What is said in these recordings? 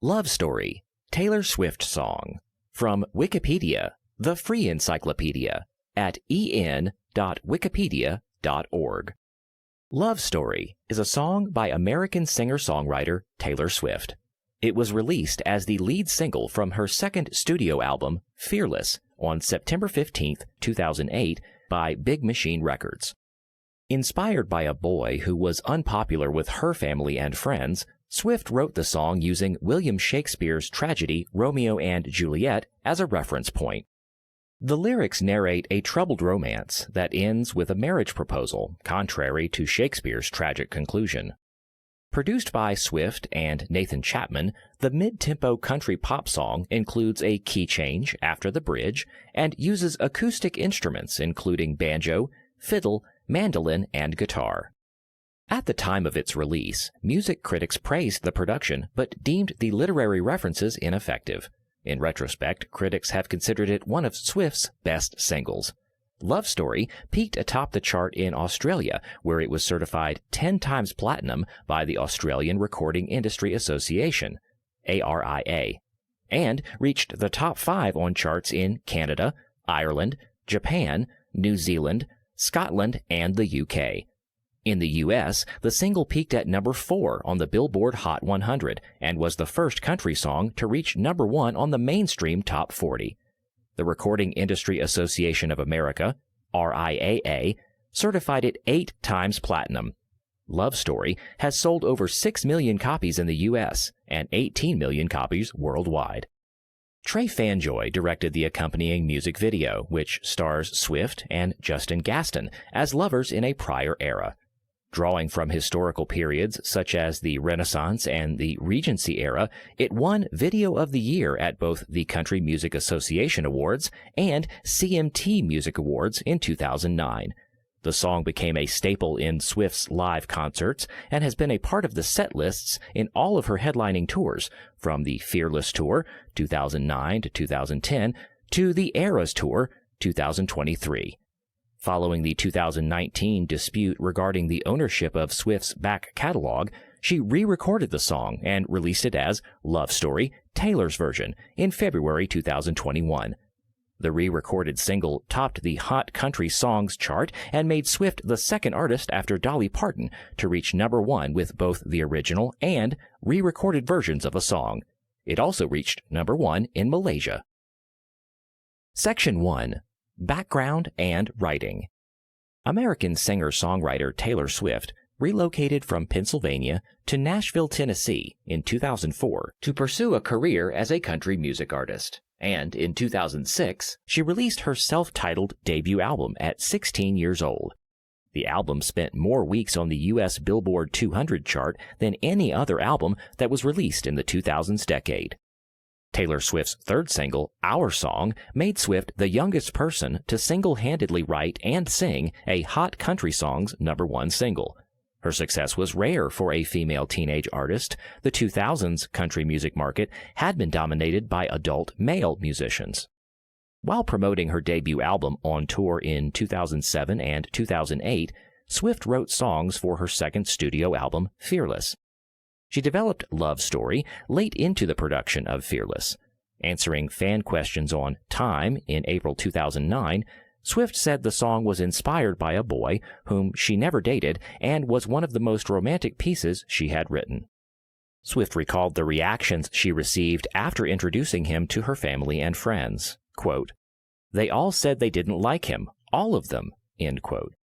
Love Story, Taylor Swift Song. From Wikipedia, the free encyclopedia, at en.wikipedia.org. Love Story is a song by American singer-songwriter Taylor Swift. It was released as the lead single from her second studio album, Fearless, on September 15, 2008, by Big Machine Records. Inspired by a boy who was unpopular with her family and friends, Swift wrote the song using William Shakespeare's tragedy Romeo and Juliet as a reference point. The lyrics narrate a troubled romance that ends with a marriage proposal, contrary to Shakespeare's tragic conclusion. Produced by Swift and Nathan Chapman, the mid-tempo country pop song includes a key change after the bridge and uses acoustic instruments including banjo, fiddle, mandolin, and guitar. At the time of its release, music critics praised the production but deemed the literary references ineffective. In retrospect, critics have considered it one of Swift's best singles. Love Story peaked atop the chart in Australia, where it was certified 10 times platinum by the Australian Recording Industry Association, ARIA, and reached the top 5 on charts in Canada, Ireland, Japan, New Zealand, Scotland, and the UK. In the U.S., the single peaked at number 4 on the Billboard Hot 100 and was the first country song to reach number 1 on the mainstream Top 40. The Recording Industry Association of America, RIAA, certified it 8 times platinum. Love Story has sold over 6 million copies in the U.S. and 18 million copies worldwide. Trey Fanjoy directed the accompanying music video, which stars Swift and Justin Gaston as lovers in a prior era. Drawing from historical periods such as the Renaissance and the Regency era, it won Video of the Year at both the Country Music Association Awards and CMT Music Awards in 2009. The song became a staple in Swift's live concerts and has been a part of the set lists in all of her headlining tours, from the Fearless Tour, 2009 to 2010, to the Eras Tour, 2023. Following the 2019 dispute regarding the ownership of Swift's back catalog, she re-recorded the song and released it as Love Story, Taylor's version, in February 2021. The re-recorded single topped the Hot Country Songs chart and made Swift the second artist after Dolly Parton to reach number 1 with both the original and re-recorded versions of a song. It also reached number 1 in Malaysia. Section 1. Background and Writing. American singer-songwriter Taylor Swift relocated from Pennsylvania to Nashville, Tennessee in 2004 to pursue a career as a country music artist. And in 2006, she released her self-titled debut album at 16 years old. The album spent more weeks on the U.S. Billboard 200 chart than any other album that was released in the 2000s decade. Taylor Swift's third single, Our Song, made Swift the youngest person to single-handedly write and sing a Hot Country Songs #1 single. Her success was rare for a female teenage artist. The 2000s country music market had been dominated by adult male musicians. While promoting her debut album on tour in 2007 and 2008, Swift wrote songs for her second studio album, Fearless. She developed Love Story late into the production of Fearless. Answering fan questions on Time in April 2009, Swift said the song was inspired by a boy whom she never dated and was one of the most romantic pieces she had written. Swift recalled the reactions she received after introducing him to her family and friends. Quote, "They all said they didn't like him, all of them," end quote.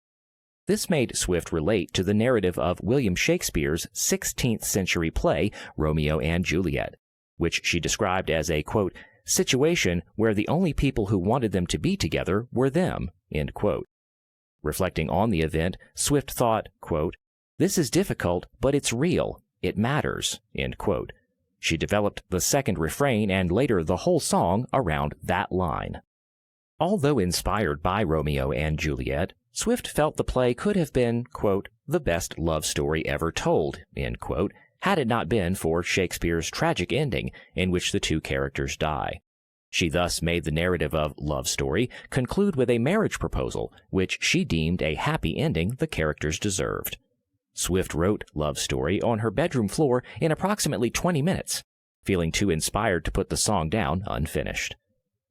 This made Swift relate to the narrative of William Shakespeare's 16th century play Romeo and Juliet, which she described as a, quote, situation where the only people who wanted them to be together were them, end quote. Reflecting on the event, Swift thought, quote, "This is difficult, but it's real. It matters," end quote. She developed the second refrain and later the whole song around that line. Although inspired by Romeo and Juliet, Swift felt the play could have been, quote, the best love story ever told, end quote, had it not been for Shakespeare's tragic ending in which the two characters die. She thus made the narrative of Love Story conclude with a marriage proposal, which she deemed a happy ending the characters deserved. Swift wrote Love Story on her bedroom floor in approximately 20 minutes. feeling too inspired to put the song down unfinished.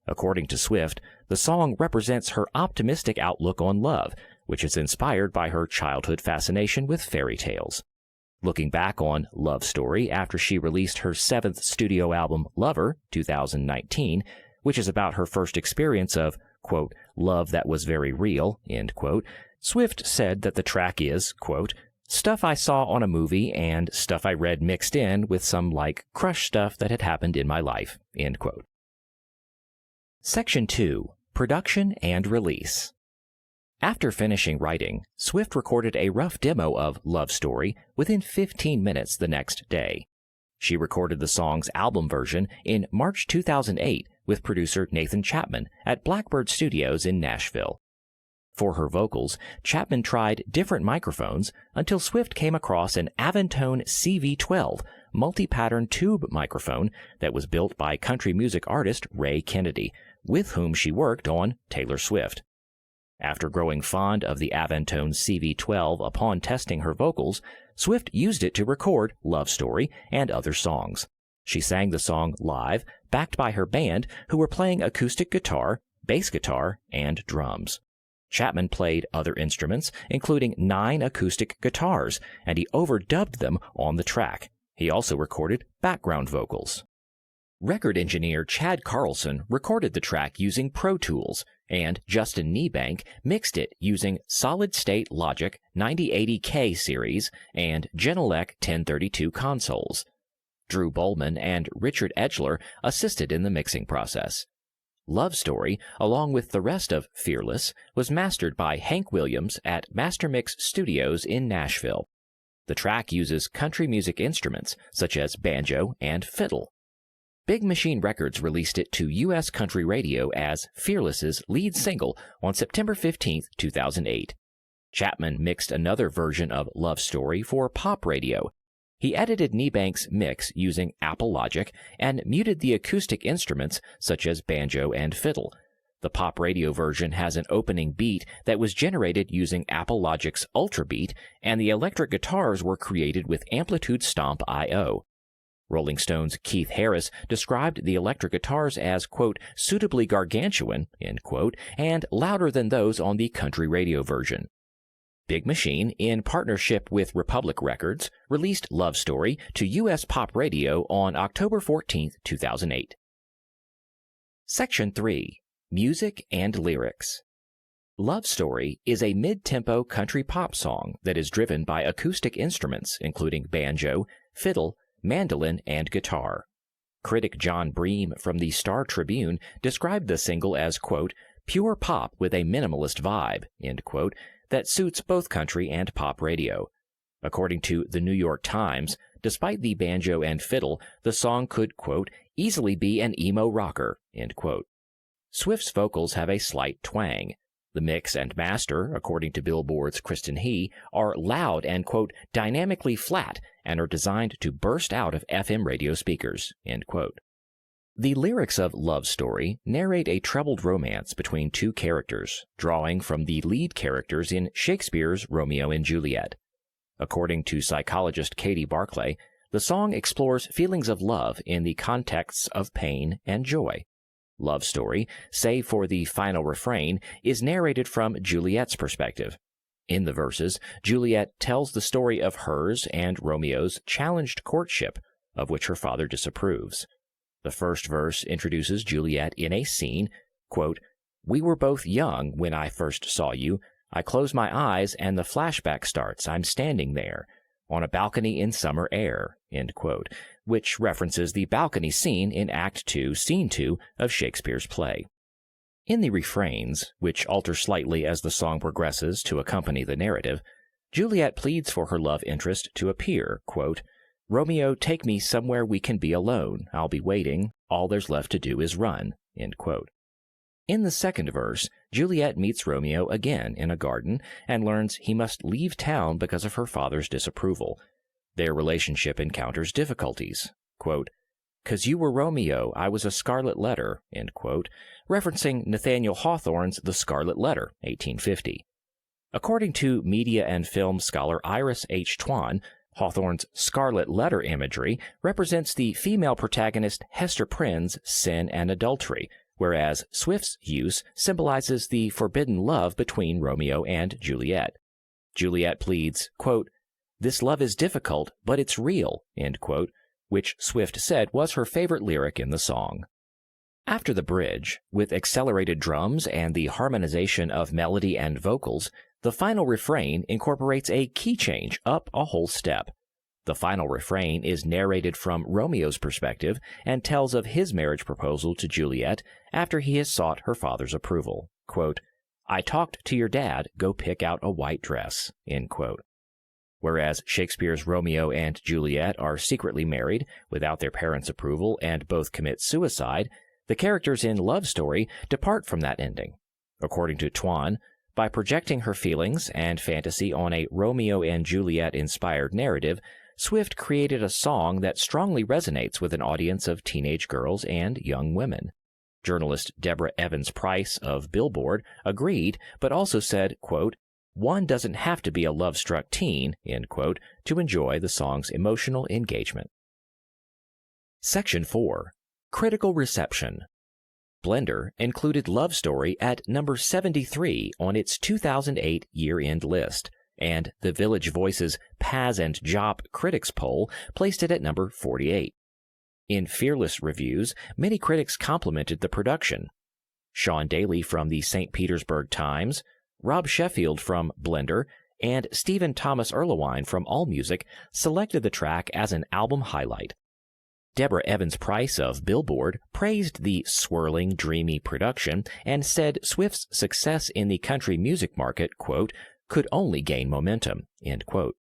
According to Swift, the song represents her optimistic outlook on love, which is inspired by her childhood fascination with fairy tales. Looking back on Love Story after she released her 7th studio album, Lover, 2019, which is about her first experience of, quote, love that was very real, end quote, Swift said that the track is, quote, stuff I saw on a movie and stuff I read mixed in with some, like, crush stuff that had happened in my life, end quote. Section 2. Production and Release. After finishing writing, Swift recorded a rough demo of Love Story within 15 minutes the next day. She recorded the song's album version in March 2008 with producer Nathan Chapman at Blackbird Studios in Nashville. For her vocals, Chapman tried different microphones until Swift came across an Aventone CV12 multi-pattern tube microphone that was built by country music artist Ray Kennedy, with whom she worked on Taylor Swift. After growing fond of the Aventone CV12 upon testing her vocals, Swift used it to record Love Story and other songs. She sang the song live, backed by her band, who were playing acoustic guitar, bass guitar, and drums. Chapman played other instruments, including 9 acoustic guitars, and he overdubbed them on the track. He also recorded background vocals. Record engineer Chad Carlson recorded the track using Pro Tools, and Justin Niebank mixed it using Solid State Logic 9080K series and Genelec 1032 consoles. Drew Bowman and Richard Edgler assisted in the mixing process. Love Story, along with the rest of Fearless, was mastered by Hank Williams at Mastermix Studios in Nashville. The track uses country music instruments such as banjo and fiddle. Big Machine Records released it to U.S. country radio as Fearless's lead single on September 15, 2008. Chapman mixed another version of Love Story for pop radio. He edited Niebank's mix using Apple Logic and muted the acoustic instruments such as banjo and fiddle. The pop radio version has an opening beat that was generated using Apple Logic's Ultrabeat, and the electric guitars were created with Amplitude Stomp I/O. Rolling Stone's Keith Harris described the electric guitars as, quote, suitably gargantuan, end quote, and louder than those on the country radio version. Big Machine, in partnership with Republic Records, released Love Story to U.S. pop radio on October 14, 2008. Section 3. Music and Lyrics. Love Story is a mid-tempo country pop song that is driven by acoustic instruments, including banjo, fiddle, mandolin, and guitar. Critic John Bream from the Star Tribune described the single as, quote, pure pop with a minimalist vibe, end quote, that suits both country and pop radio. According to the New York Times, despite the banjo and fiddle, the song could, quote, easily be an emo rocker, end quote. Swift's vocals have a slight twang. The mix and master, according to Billboard's Kristen He, are loud and, quote, dynamically flat and are designed to burst out of FM radio speakers, end quote. The lyrics of Love Story narrate a troubled romance between two characters, drawing from the lead characters in Shakespeare's Romeo and Juliet. According to psychologist Katie Barclay, the song explores feelings of love in the contexts of pain and joy. Love Story, save for the final refrain, is narrated from Juliet's perspective. In the verses, Juliet tells the story of hers and Romeo's challenged courtship, of which her father disapproves. The first verse introduces Juliet in a scene, quote, we were both young when I first saw you. I close my eyes and the flashback starts. I'm standing there on a balcony in summer air, end quote, which references the balcony scene in Act 2, Scene 2 of Shakespeare's play. In the refrains, which alter slightly as the song progresses to accompany the narrative, Juliet pleads for her love interest to appear, quote, Romeo, take me somewhere we can be alone. I'll be waiting. All there's left to do is run, end quote. In the second verse, Juliet meets Romeo again in a garden and learns he must leave town because of her father's disapproval. Their relationship encounters difficulties. Quote, 'Cause you were Romeo, I was a scarlet letter, end quote, referencing Nathaniel Hawthorne's The Scarlet Letter, 1850. According to media and film scholar Iris H. Twan, Hawthorne's scarlet letter imagery represents the female protagonist Hester Prynne's sin and adultery, whereas Swift's use symbolizes the forbidden love between Romeo and Juliet. Juliet pleads, quote, "This love is difficult, but it's real," end quote, which Swift said was her favorite lyric in the song. After the bridge, with accelerated drums and the harmonization of melody and vocals, the final refrain incorporates a key change up a whole step. The final refrain is narrated from Romeo's perspective and tells of his marriage proposal to Juliet after he has sought her father's approval. Quote, "I talked to your dad, go pick out a white dress," end quote. Whereas Shakespeare's Romeo and Juliet are secretly married without their parents' approval and both commit suicide, the characters in Love Story depart from that ending. According to Twan, by projecting her feelings and fantasy on a Romeo and Juliet-inspired narrative, Swift created a song that strongly resonates with an audience of teenage girls and young women. Journalist Deborah Evans Price of Billboard agreed, but also said, quote, "One doesn't have to be a love-struck teen," end quote, to enjoy the song's emotional engagement. Section 4. Critical Reception. Blender included Love Story at number 73 on its 2008 year-end list, and the Village Voice's Paz and Jop Critics Poll placed it at number 48. In Fearless reviews, many critics complimented the production. Sean Daly from the St. Petersburg Times, Rob Sheffield from Blender, and Stephen Thomas Erlewine from AllMusic selected the track as an album highlight. Deborah Evans Price of Billboard praised the swirling, dreamy production and said Swift's success in the country music market, quote, "could only gain momentum," end quote.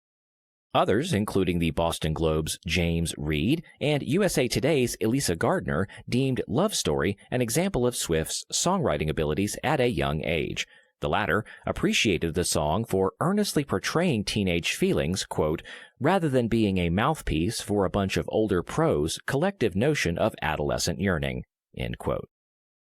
Others, including the Boston Globe's James Reed and USA Today's Elisa Gardner, deemed Love Story an example of Swift's songwriting abilities at a young age. The latter appreciated the song for earnestly portraying teenage feelings, quote, "rather than being a mouthpiece for a bunch of older pros' collective notion of adolescent yearning," end quote.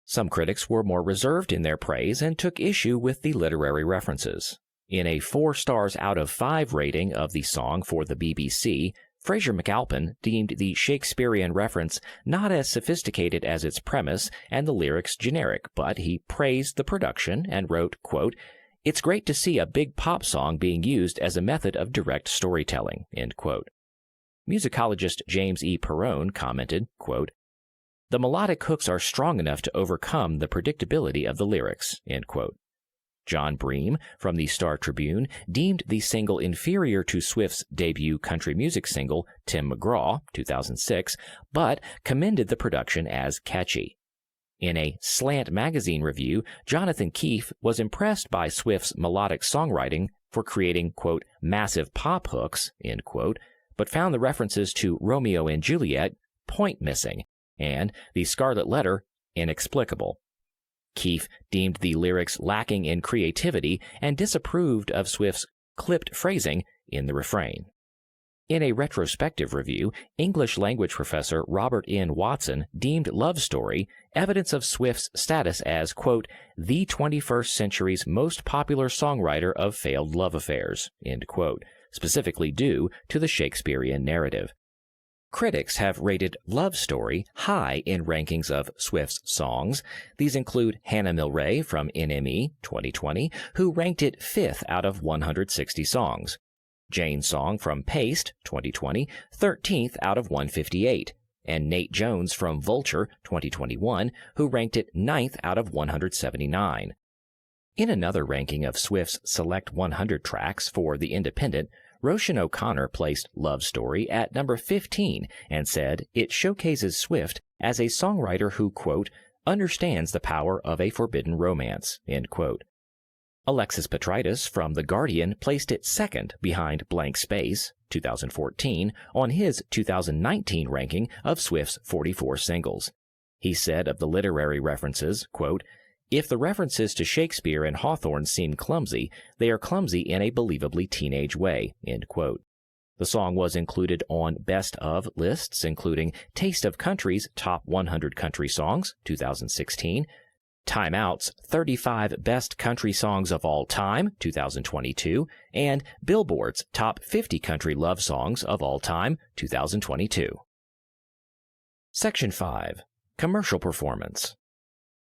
Some critics were more reserved in their praise and took issue with the literary references. In a 4 stars out of 5 rating of the song for the BBC, Fraser McAlpin deemed the Shakespearean reference not as sophisticated as its premise and the lyrics generic, but he praised the production and wrote, quote, "It's great to see a big pop song being used as a method of direct storytelling," end quote. Musicologist James E. Perrone commented, quote, "The melodic hooks are strong enough to overcome the predictability of the lyrics," end quote. John Bream from the Star Tribune deemed the single inferior to Swift's debut country music single, Tim McGraw, 2006, but commended the production as catchy. In a Slant magazine review, Jonathan Keefe was impressed by Swift's melodic songwriting for creating, quote, "massive pop hooks," end quote, but found the references to Romeo and Juliet point missing and the Scarlet Letter inexplicable. Keefe deemed the lyrics lacking in creativity and disapproved of Swift's clipped phrasing in the refrain. In a retrospective review, English language professor Robert N. Watson deemed Love Story evidence of Swift's status as, quote, "the 21st century's most popular songwriter of failed love affairs," end quote, specifically due to the Shakespearean narrative. Critics have rated Love Story high in rankings of Swift's songs. These include Hannah Milray from NME 2020, who ranked it 5th out of 160 songs. Jane Song from Paste 2020, 13th out of 158. And Nate Jones from Vulture 2021, who ranked it 9th out of 179. In another ranking of Swift's Select 100 tracks for The Independent, Roshan O'Connor placed Love Story at number 15 and said it showcases Swift as a songwriter who, quote, "understands the power of a forbidden romance," end quote. Alexis Petridis from The Guardian placed it 2nd behind Blank Space, 2014, on his 2019 ranking of Swift's 44 singles. He said of the literary references, quote, "If the references to Shakespeare and Hawthorne seem clumsy, they are clumsy in a believably teenage way," end quote. The song was included on Best Of lists, including Taste of Country's Top 100 Country Songs, 2016, Time Out's 35 Best Country Songs of All Time, 2022, and Billboard's Top 50 Country Love Songs of All Time, 2022. Section 5. Commercial Performance.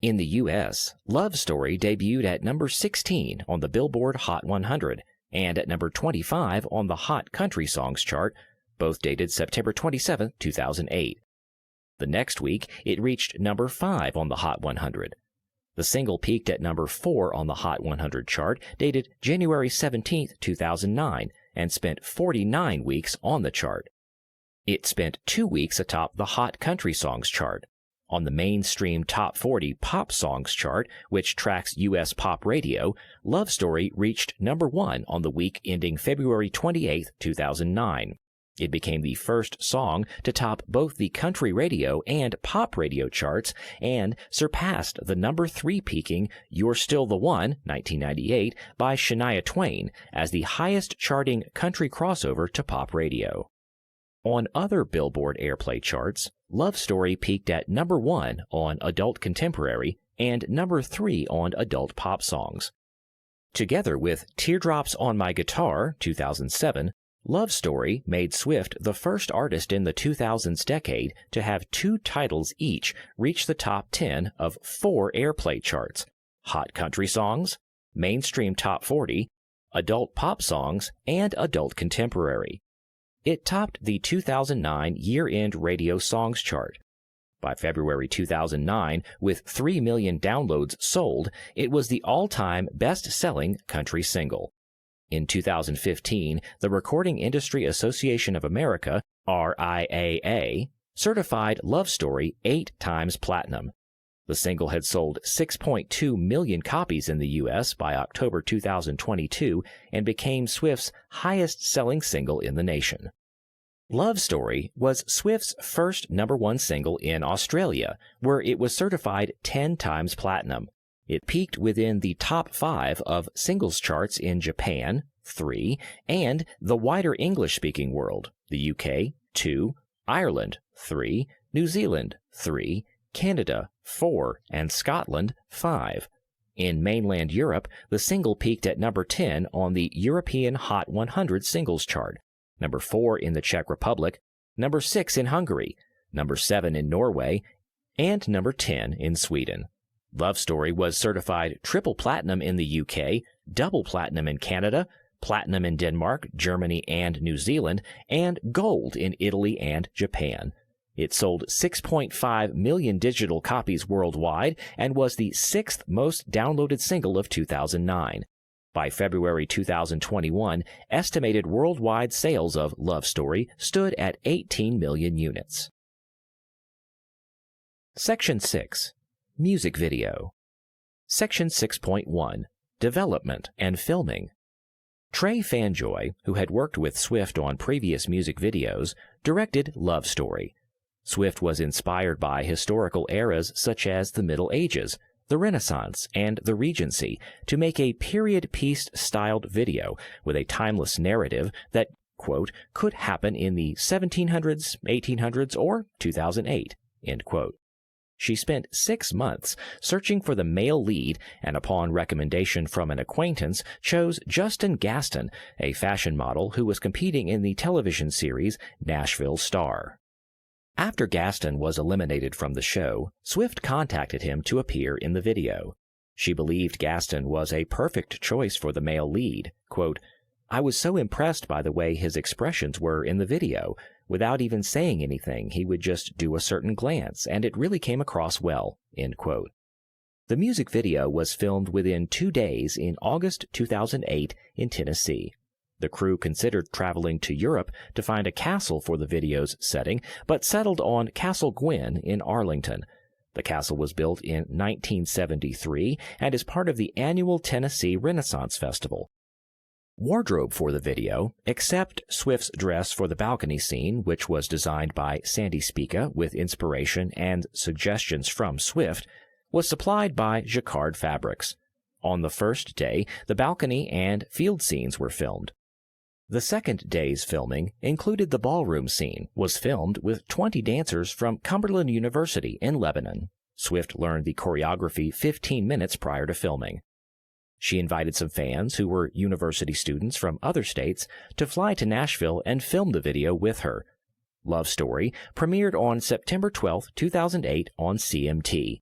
In the U.S., Love Story debuted at number 16 on the Billboard Hot 100 and at number 25 on the Hot Country Songs chart, both dated September 27, 2008. The next week, it reached number 5 on the Hot 100. The single peaked at number 4 on the Hot 100 chart, dated January 17, 2009, and spent 49 weeks on the chart. It spent 2 weeks atop the Hot Country Songs chart. On the mainstream Top 40 Pop Songs chart, which tracks U.S. pop radio, Love Story reached number 1 on the week ending February 28, 2009. It became the first song to top both the country radio and pop radio charts and surpassed the number 3 peaking You're Still the One, 1998, by Shania Twain as the highest charting country crossover to pop radio. On other Billboard airplay charts, Love Story peaked at number 1 on Adult Contemporary and number 3 on Adult Pop Songs. Together with Teardrops on My Guitar, 2007, Love Story made Swift the first artist in the 2000s decade to have 2 titles each reach the top 10 of 4 airplay charts: Hot Country Songs, Mainstream Top 40, Adult Pop Songs, and Adult Contemporary. It topped the 2009 year-end radio songs chart. By February 2009, with 3 million downloads sold, it was the all-time best-selling country single. In 2015, the Recording Industry Association of America, RIAA, certified Love Story 8 times platinum. The single had sold 6.2 million copies in the U.S. by October 2022 and became Swift's highest-selling single in the nation. Love Story was Swift's first number 1 single in Australia, where it was certified 10 times platinum. It peaked within the top 5 of singles charts in Japan, 3, and the wider English-speaking world, the UK, 2, Ireland, 3, New Zealand, 3, Canada, 4, and Scotland, 5. In mainland Europe, the single peaked at number 10 on the European Hot 100 singles chart, number 4 in the Czech Republic, number 6 in Hungary, number 7 in Norway, and number 10 in Sweden. Love Story was certified triple platinum in the UK, double platinum in Canada, platinum in Denmark, Germany, and New Zealand, and gold in Italy and Japan. It sold 6.5 million digital copies worldwide and was the 6th most downloaded single of 2009. By February 2021, estimated worldwide sales of Love Story stood at 18 million units. Section 6. Music Video. Section 6.1. Development and Filming. Trey Fanjoy, who had worked with Swift on previous music videos, directed Love Story. Swift was inspired by historical eras such as the Middle Ages, the Renaissance, and the Regency to make a period-piece-styled video with a timeless narrative that, quote, could happen in the 1700s, 1800s, or 2008, end quote. She spent 6 months searching for the male lead and upon recommendation from an acquaintance chose Justin Gaston, a fashion model who was competing in the television series Nashville Star. After Gaston was eliminated from the show, Swift contacted him to appear in the video. She believed Gaston was a perfect choice for the male lead. Quote, I was so impressed by the way his expressions were in the video. Without even saying anything, he would just do a certain glance, and it really came across well, end quote. The music video was filmed within 2 days in August 2008 in Tennessee. The crew considered traveling to Europe to find a castle for the video's setting, but settled on Castle Gwyn in Arlington. The castle was built in 1973 and is part of the annual Tennessee Renaissance Festival. Wardrobe for the video, except Swift's dress for the balcony scene, which was designed by Sandy Spica with inspiration and suggestions from Swift, was supplied by Jacquard Fabrics. On the first day, the balcony and field scenes were filmed. The second day's filming included the ballroom scene, was filmed with 20 dancers from Cumberland University in Lebanon. Swift learned the choreography 15 minutes prior to filming. She invited some fans who were university students from other states to fly to Nashville and film the video with her. Love Story premiered on September 12, 2008 on CMT.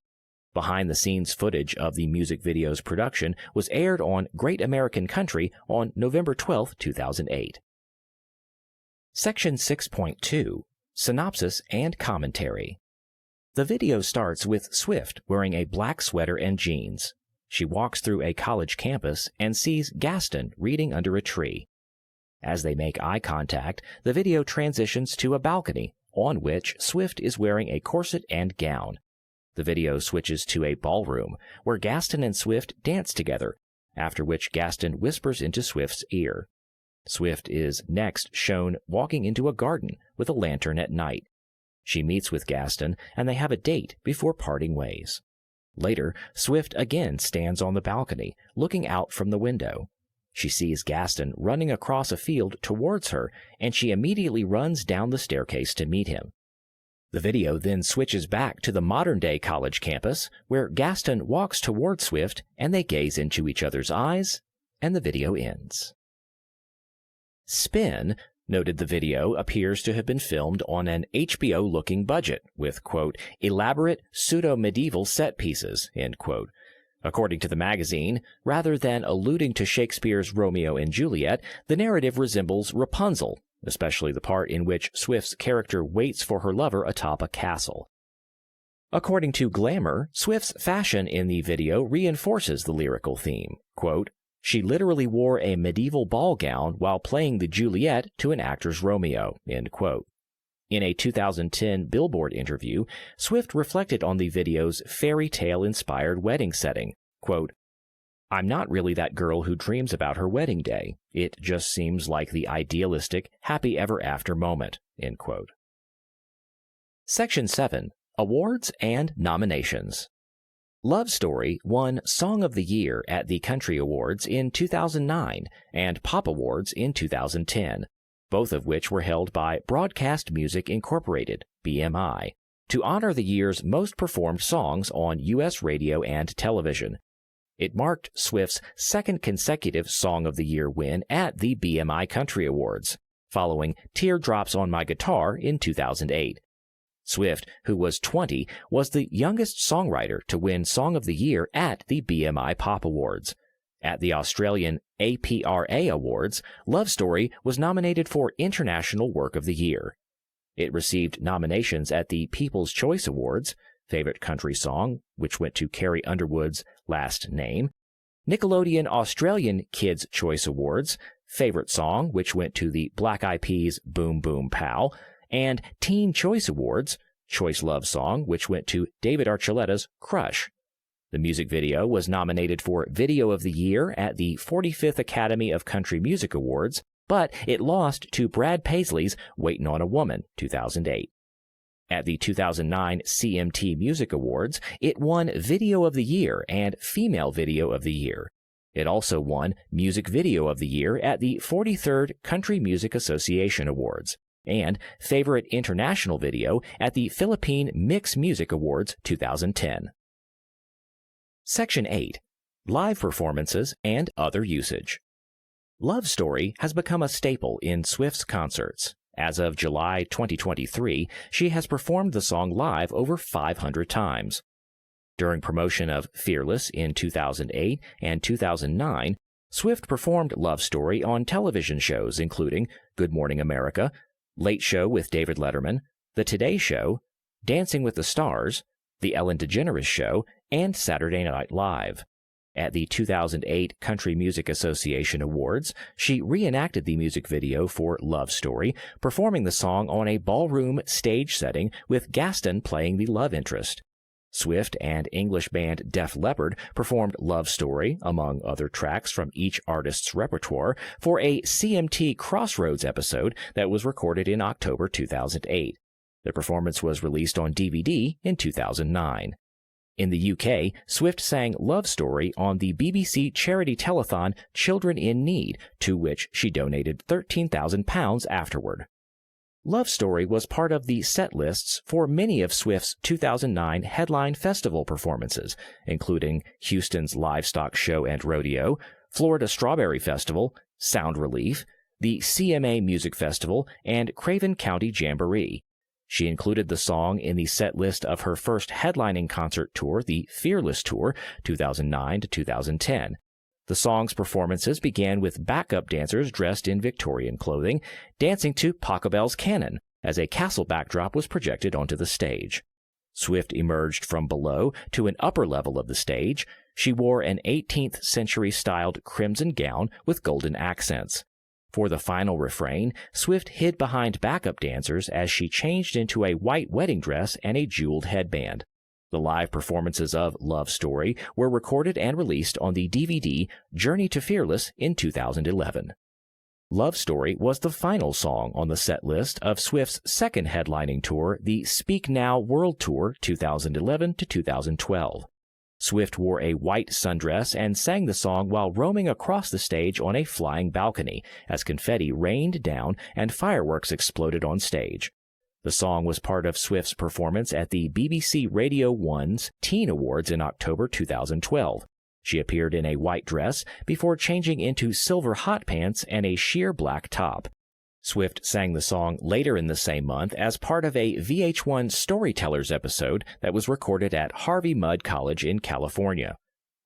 Behind-the-scenes footage of the music video's production was aired on Great American Country on November 12, 2008. Section 6.2. Synopsis and Commentary. The video starts with Swift wearing a black sweater and jeans. She walks through a college campus and sees Gaston reading under a tree. As they make eye contact, the video transitions to a balcony, on which Swift is wearing a corset and gown. The video switches to a ballroom, where Gaston and Swift dance together, after which Gaston whispers into Swift's ear. Swift is next shown walking into a garden with a lantern at night. She meets with Gaston, and they have a date before parting ways. Later, Swift again stands on the balcony, looking out from the window. She sees Gaston running across a field towards her, and she immediately runs down the staircase to meet him. The video then switches back to the modern-day college campus, where Gaston walks toward Swift, and they gaze into each other's eyes, and the video ends. Spin noted the video appears to have been filmed on an HBO-looking budget, with, quote, elaborate pseudo-medieval set pieces, end quote. According to the magazine, rather than alluding to Shakespeare's Romeo and Juliet, the narrative resembles Rapunzel, especially the part in which Swift's character waits for her lover atop a castle. According to Glamour, Swift's fashion in the video reinforces the lyrical theme. Quote, she literally wore a medieval ball gown while playing the Juliet to an actor's Romeo, end quote. In a 2010 Billboard interview, Swift reflected on the video's fairy tale-inspired wedding setting. Quote, I'm not really that girl who dreams about her wedding day. It just seems like the idealistic, happy ever after moment, end quote. Section 7. Awards and Nominations. Love Story won Song of the Year at the Country Awards in 2009 and Pop Awards in 2010. Both of which were held by Broadcast Music Incorporated, BMI, to honor the year's most performed songs on U.S. radio and television. It marked Swift's second consecutive Song of the Year win at the BMI Country Awards, following Teardrops on My Guitar in 2008. Swift, who was 20, was the youngest songwriter to win Song of the Year at the BMI Pop Awards. At the Australian APRA Awards, Love Story was nominated for International Work of the Year. It received nominations at the People's Choice Awards, Favorite Country Song, which went to Carrie Underwood's Last Name, Nickelodeon Australian Kids' Choice Awards, Favorite Song, which went to the Black Eyed Peas' Boom Boom Pow, and Teen Choice Awards, Choice Love Song, which went to David Archuleta's Crush. The music video was nominated for Video of the Year at the 45th Academy of Country Music Awards, but it lost to Brad Paisley's Waitin' on a Woman, 2008. At the 2009 CMT Music Awards, it won Video of the Year and Female Video of the Year. It also won Music Video of the Year at the 43rd Country Music Association Awards and Favorite International Video at the Philippine Mix Music Awards 2010. Section 8. Live Performances and Other Usage. Love Story has become a staple in Swift's concerts. As of July 2023, she has performed the song live over 500 times. During promotion of Fearless in 2008 and 2009, Swift performed Love Story on television shows including Good Morning America, Late Show with David Letterman, The Today Show, Dancing with the Stars, The Ellen DeGeneres Show, and Saturday Night Live. At the 2008 Country Music Association Awards, she reenacted the music video for Love Story, performing the song on a ballroom stage setting with Gaston playing the love interest. Swift and English band Def Leppard performed Love Story, among other tracks from each artist's repertoire, for a CMT Crossroads episode that was recorded in October 2008. The performance was released on DVD in 2009. In the UK, Swift sang Love Story on the BBC charity telethon Children in Need, to which she donated £13,000 afterward. Love Story was part of the set lists for many of Swift's 2009 headline festival performances, including Houston's Livestock Show and Rodeo, Florida Strawberry Festival, Sound Relief, the CMA Music Festival, and Craven County Jamboree. She included the song in the set list of her first headlining concert tour, the Fearless Tour, 2009 to 2010. The song's performances began with backup dancers dressed in Victorian clothing, dancing to Pachelbel's Canon as a castle backdrop was projected onto the stage. Swift emerged from below to an upper level of the stage. She wore an 18th century-styled crimson gown with golden accents. For the final refrain, Swift hid behind backup dancers as she changed into a white wedding dress and a jeweled headband. The live performances of Love Story were recorded and released on the DVD Journey to Fearless in 2011. Love Story was the final song on the set list of Swift's second headlining tour, the Speak Now World Tour 2011 to 2012. Swift wore a white sundress and sang the song while roaming across the stage on a flying balcony as confetti rained down and fireworks exploded on stage. The song was part of Swift's performance at the BBC Radio 1's Teen Awards in October 2012. She appeared in a white dress before changing into silver hot pants and a sheer black top. Swift sang the song later in the same month as part of a VH1 Storytellers episode that was recorded at Harvey Mudd College in California.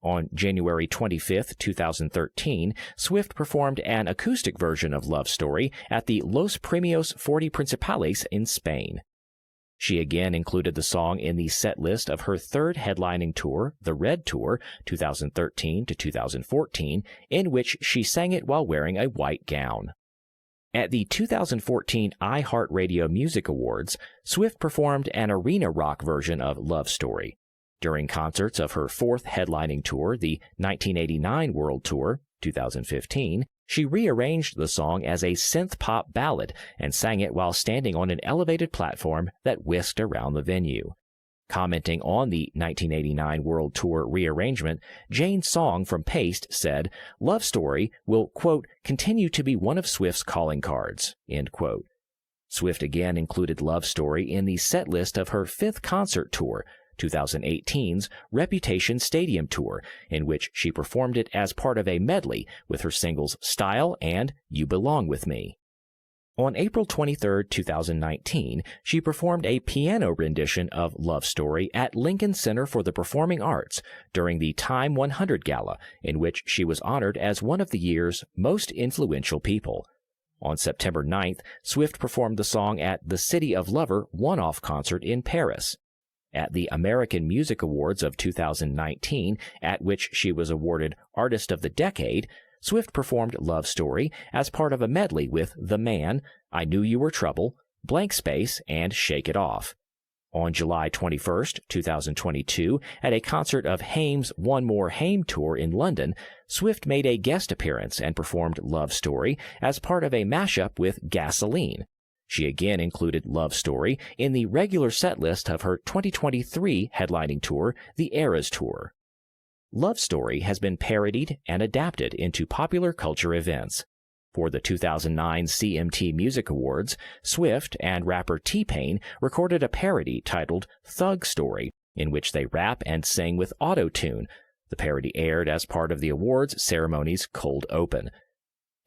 On January 25, 2013, Swift performed an acoustic version of Love Story at the Los Premios 40 Principales in Spain. She again included the song in the set list of her third headlining tour, the Red Tour, 2013 to 2014, in which she sang it while wearing a white gown. At the 2014 iHeartRadio Music Awards, Swift performed an arena rock version of Love Story. During concerts of her fourth headlining tour, the 1989 World Tour, 2015, she rearranged the song as a synth-pop ballad and sang it while standing on an elevated platform that whisked around the venue. Commenting on the 1989 World Tour rearrangement, Jane Song from Paste said, "Love Story will, quote, continue to be one of Swift's calling cards," end quote. Swift again included Love Story in the set list of her fifth concert tour, 2018's Reputation Stadium Tour, in which she performed it as part of a medley with her singles Style and You Belong With Me. On April 23, 2019, she performed a piano rendition of Love Story at Lincoln Center for the Performing Arts during the Time 100 Gala, in which she was honored as one of the year's most influential people. On September 9th, Swift performed the song at the City of Lover one-off concert in Paris. At the American Music Awards of 2019, at which she was awarded Artist of the Decade, Swift performed Love Story as part of a medley with The Man, I Knew You Were Trouble, Blank Space, and Shake It Off. On July 21, 2022, at a concert of Haim's One More Haim tour in London, Swift made a guest appearance and performed Love Story as part of a mashup with Gasoline. She again included Love Story in the regular set list of her 2023 headlining tour, the Eras Tour. Love Story has been parodied and adapted into popular culture events. For the 2009 CMT Music Awards, Swift and rapper T-Pain recorded a parody titled Thug Story, in which they rap and sing with auto-tune. The parody aired as part of the awards ceremony's cold open.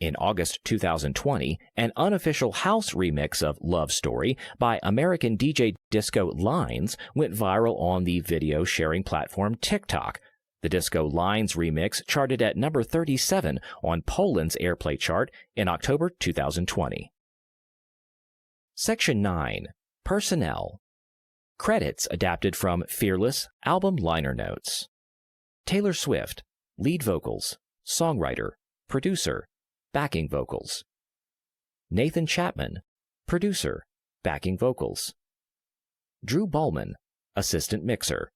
In August 2020, an unofficial house remix of Love Story by American DJ Disco Lines went viral on the video sharing platform TikTok. The Disco Lines remix charted at number 37 on Poland's Airplay chart in October 2020. Section 9. Personnel. Credits adapted from Fearless album liner notes. Taylor Swift, lead vocals, songwriter, producer, backing vocals. Nathan Chapman, producer, backing vocals. Drew Ballman, assistant mixer.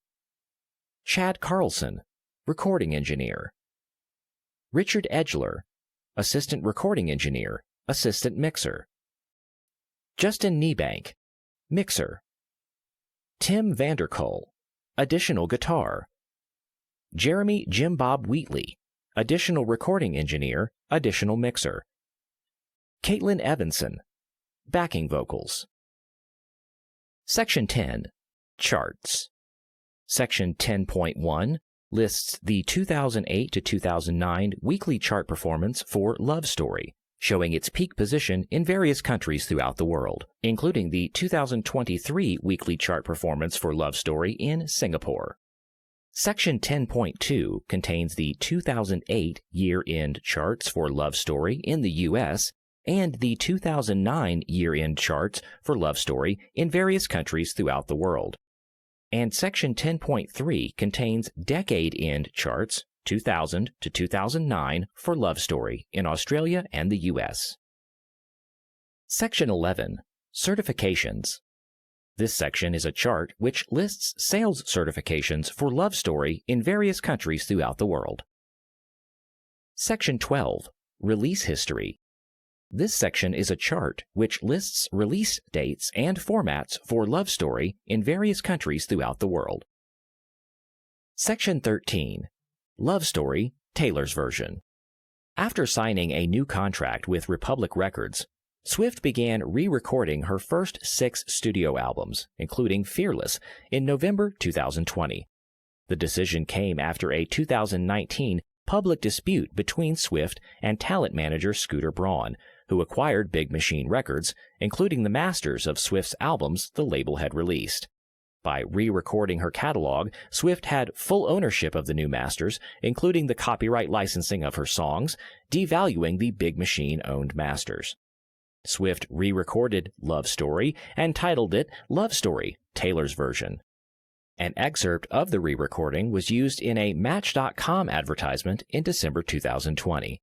Chad Carlson, recording engineer. Richard Edgler, assistant recording engineer, assistant mixer. Justin Niebank, mixer. Tim Vanderkool, additional guitar. Jeremy Jim Bob Wheatley, additional recording engineer, additional mixer. Caitlin Evanson, Backing vocals. Section 10. Charts. Section 10.1 lists the 2008 to 2009 weekly chart performance for Love Story, showing its peak position in various countries throughout the world, including the 2023 weekly chart performance for Love Story in Singapore. Section 10.2 contains the 2008 year-end charts for Love Story in the U.S. and the 2009 year-end charts for Love Story in various countries throughout the world. And Section 10.3 contains decade-end charts 2000 to 2009 for Love Story in Australia and the U.S. Section 11. Certifications. This section is a chart which lists sales certifications for Love Story in various countries throughout the world. Section 12. Release history. This section is a chart which lists release dates and formats for Love Story in various countries throughout the world. Section 13. Love Story, Taylor's version. After signing a new contract with Republic Records, Swift began re-recording her first 6 studio albums, including Fearless, in November 2020. The decision came after a 2019 public dispute between Swift and talent manager Scooter Braun, who acquired Big Machine Records, including the masters of Swift's albums the label had released. By re-recording her catalog, Swift had full ownership of the new masters, including the copyright licensing of her songs, devaluing the Big Machine-owned masters. Swift re-recorded Love Story and titled it Love Story, Taylor's version. An excerpt of the re-recording was used in a Match.com advertisement in December 2020.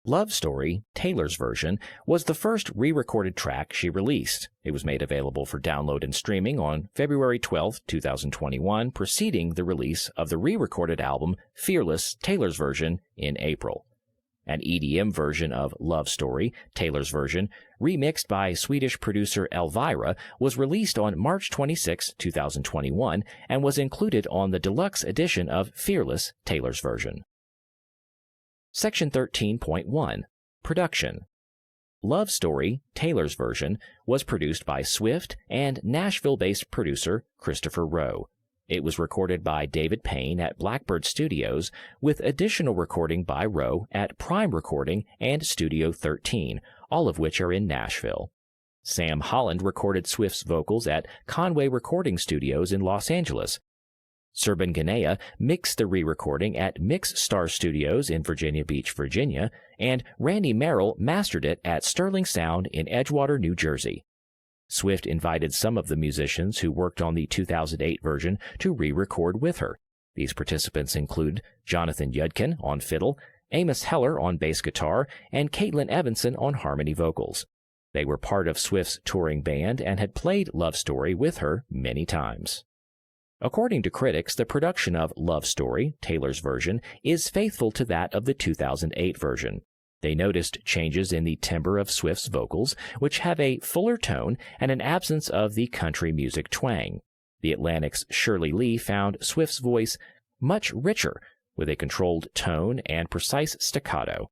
Love Story, Taylor's version, was the first re-recorded track she released. It was made available for download and streaming on February 12, 2021, preceding the release of the re-recorded album Fearless, Taylor's version, in April. An EDM version of Love Story, Taylor's version, remixed by Swedish producer Elvira, was released on March 26, 2021, and was included on the deluxe edition of Fearless, Taylor's version. Section 13.1. Production. Love Story, Taylor's version, was produced by Swift and Nashville-based producer Christopher Rowe. It was recorded by David Payne at Blackbird Studios, with additional recording by Rowe at Prime Recording and Studio 13, all of which are in Nashville. Sam Holland recorded Swift's vocals at Conway Recording Studios in Los Angeles. Serban Ganea mixed the re-recording at Mix Star Studios in Virginia Beach, Virginia, and Randy Merrill mastered it at Sterling Sound in Edgewater, New Jersey. Swift invited some of the musicians who worked on the 2008 version to re-record with her. These participants include Jonathan Yudkin on fiddle, Amos Heller on bass guitar, and Caitlin Evanson on harmony vocals. They were part of Swift's touring band and had played Love Story with her many times. According to critics, the production of Love Story, Taylor's version, is faithful to that of the 2008 version. They noticed changes in the timbre of Swift's vocals, which have a fuller tone and an absence of the country music twang. The Atlantic's Shirley Lee found Swift's voice much richer, with a controlled tone and precise staccato.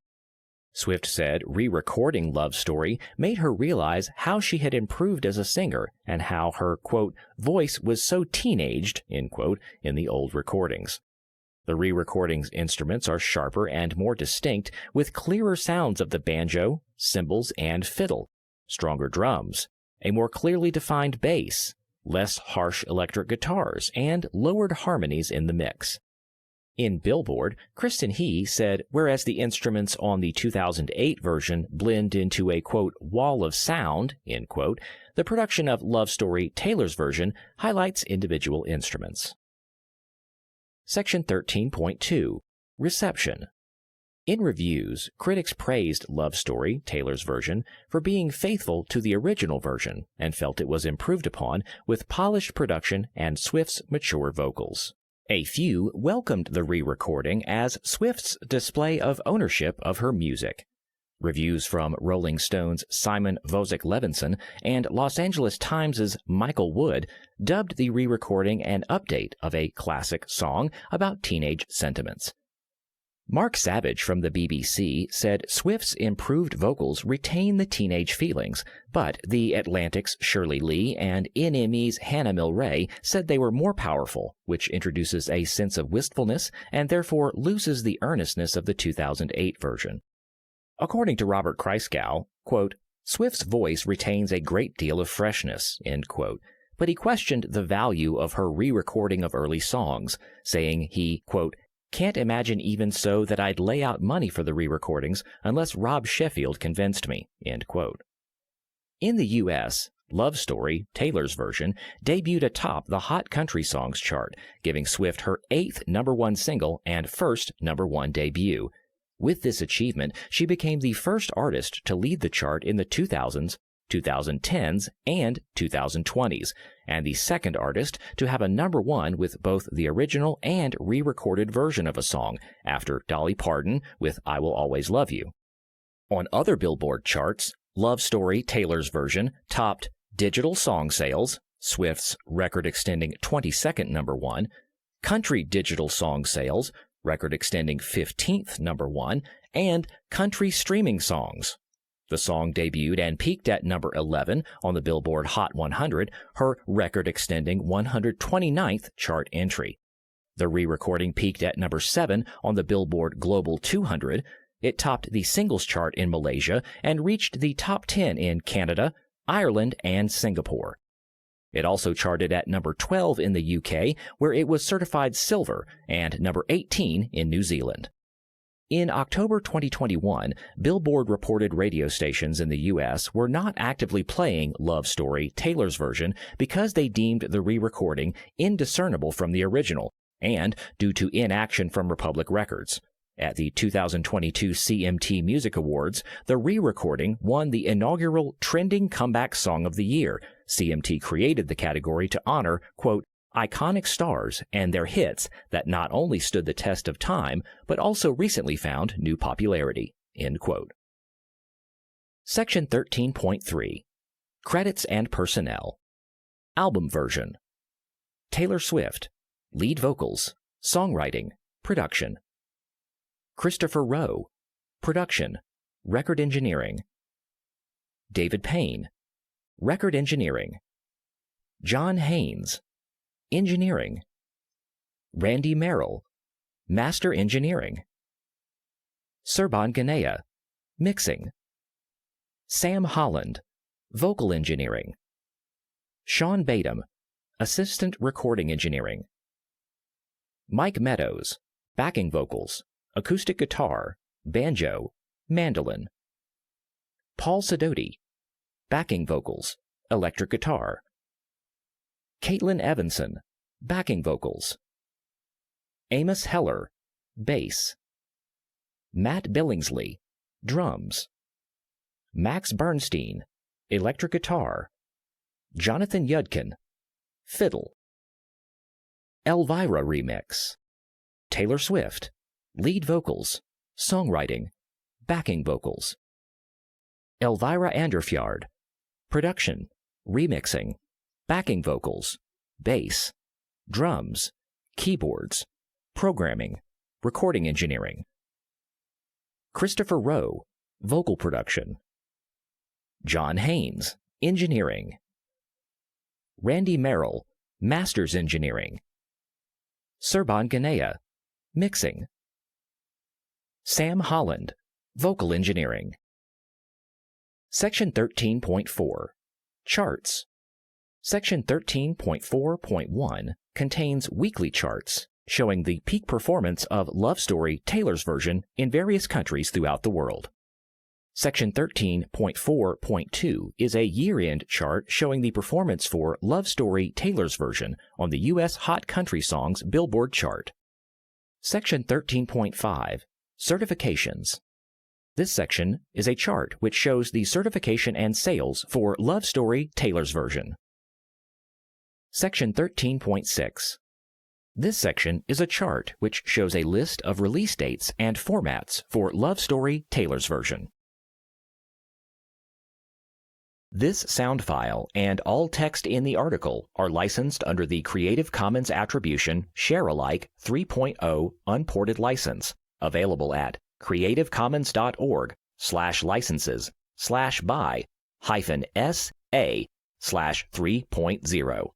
Swift said re-recording Love Story made her realize how she had improved as a singer and how her, quote, voice was so teenaged, end quote, in the old recordings. The re-recording's instruments are sharper and more distinct, with clearer sounds of the banjo, cymbals, and fiddle, stronger drums, a more clearly defined bass, less harsh electric guitars, and lowered harmonies in the mix. In Billboard, Kristen He said, whereas the instruments on the 2008 version blend into a, quote, wall of sound, end quote, the production of Love Story, Taylor's version, highlights individual instruments. Section 13.2. Reception. In reviews, critics praised Love Story, Taylor's version, for being faithful to the original version and felt it was improved upon with polished production and Swift's mature vocals. A few welcomed the re-recording as Swift's display of ownership of her music. Reviews from Rolling Stone's Simon Vosek Levinson and Los Angeles Times' Michael Wood dubbed the re-recording an update of a classic song about teenage sentiments. Mark Savage from the BBC said Swift's improved vocals retain the teenage feelings, but The Atlantic's Shirley Lee and NME's Hannah Milray said they were more powerful, which introduces a sense of wistfulness and therefore loses the earnestness of the 2008 version. According to Robert Christgau, quote, Swift's voice retains a great deal of freshness, end quote, but he questioned the value of her re-recording of early songs, saying he, quote, can't imagine even so that I'd lay out money for the re-recordings unless Rob Sheffield convinced me, end quote. In the U.S., Love Story, Taylor's version, debuted atop the Hot Country Songs chart, giving Swift her 8th #1 single and first #1 debut. With this achievement, she became the first artist to lead the chart in the 2000s, 2010s, and 2020s, and the second artist to have a #1 with both the original and re-recorded version of a song, after Dolly Parton with I Will Always Love You. On other Billboard charts, Love Story, Taylor's version, topped digital song sales, Swift's record-extending 22nd #1, country digital song sales, record-extending 15th #1, and country streaming songs. The song debuted and peaked at number 11 on the Billboard Hot 100, her record-extending 129th chart entry. The re-recording peaked at number 7 on the Billboard Global 200. It topped the singles chart in Malaysia and reached the top 10 in Canada, Ireland, and Singapore. It also charted at number 12 in the UK, where it was certified silver, and number 18 in New Zealand. In October 2021, Billboard reported radio stations in the U.S. were not actively playing Love Story, Taylor's version, because they deemed the re-recording indiscernible from the original, and due to inaction from Republic Records. At the 2022 CMT Music Awards, the re-recording won the inaugural Trending Comeback Song of the Year. CMT created the category to honor, quote, iconic stars and their hits that not only stood the test of time, but also recently found new popularity, end quote. Section 13.3. Credits and Personnel. Album version. Taylor Swift. Lead vocals. Songwriting. Production. Christopher Rowe. Production. Record engineering. David Payne. Record engineering. John Haynes. Engineering. Randy Merrill. Master engineering. Serban Ganea. Mixing. Sam Holland. Vocal engineering. Sean Batum. Assistant recording engineering. Mike Meadows. Backing vocals. Acoustic guitar. Banjo. Mandolin. Paul Sidoti. Backing vocals. Electric guitar. Caitlin Evanson, backing vocals. Amos Heller, bass. Matt Billingsley, drums. Max Bernstein, electric guitar. Jonathan Yudkin, fiddle. Elvira remix. Taylor Swift, lead vocals, songwriting, backing vocals. Elvira Anderfjord, production, remixing, backing vocals, bass, drums, keyboards, programming, recording engineering. Christopher Rowe, vocal production. John Haynes, engineering. Randy Merrill, masters engineering. Serban Ganea, mixing. Sam Holland, vocal engineering. Section 13.4. Charts. Section 13.4.1 contains weekly charts showing the peak performance of Love Story, Taylor's version in various countries throughout the world. Section 13.4.2 is a year-end chart showing the performance for Love Story, Taylor's version on the U.S. Hot Country Songs Billboard chart. Section 13.5, Certifications. This section is a chart which shows the certification and sales for Love Story, Taylor's version. Section 13.6. This section is a chart which shows a list of release dates and formats for Love Story, Taylor's version. This sound file and all text in the article are licensed under the Creative Commons Attribution Share-alike 3.0 Unported license. Available at creativecommons.org/licenses/by-SA/3.0.